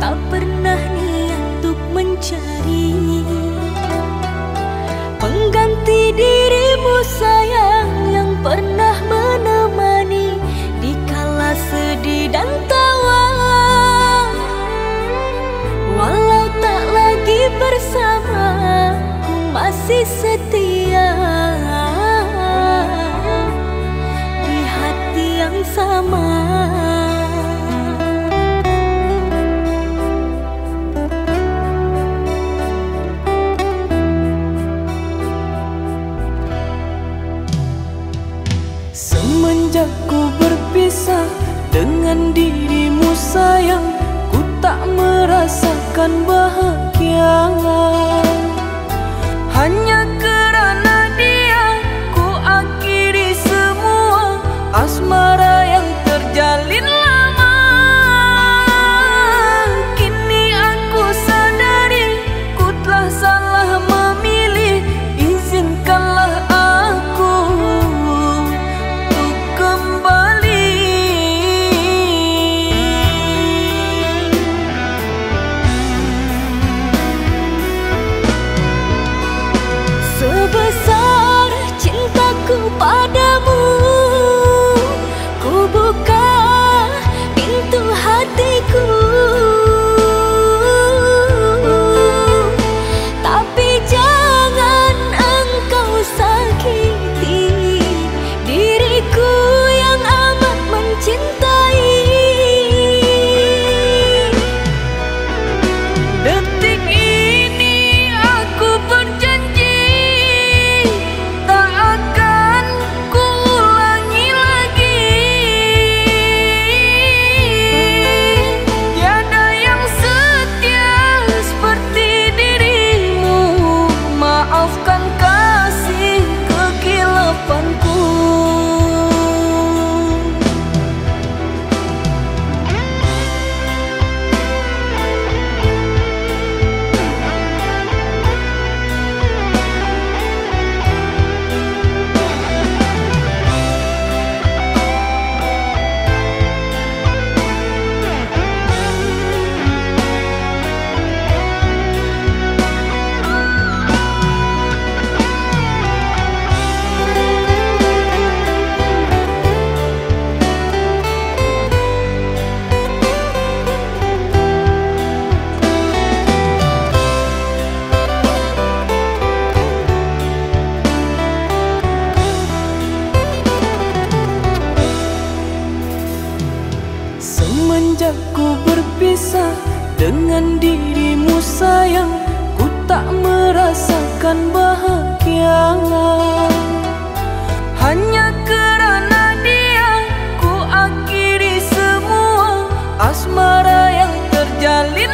tak pernah niat untuk mencari pengganti dirimu sayang, yang pernah menemani di kala sedih dan tawa. Walau tak lagi bersama, ku masih setia di hati yang sama. Semenjak ku berpisah dengan dirimu sayang, ku tak merasakan bahagia. Hanya kerana dia ku akhiri semua asmara yang terjalin lama. Kini aku sadari ku telah salah memilih, izinkanlah aku untuk kembali. Sebesar cintaku padamu, ku buka pintu hatiku, tapi jangan engkau sakiti diriku yang amat mencintai. Detik ini aku berjanji tak akan ku ulangi lagi. Tiada yang setia seperti dirimu, maafkan kasih kekilapanku. Semenjak ku berpisah dengan dirimu sayang, ku tak merasakan bahagia. Hanya kerana dia ku akhiri semua asmara yang terjalin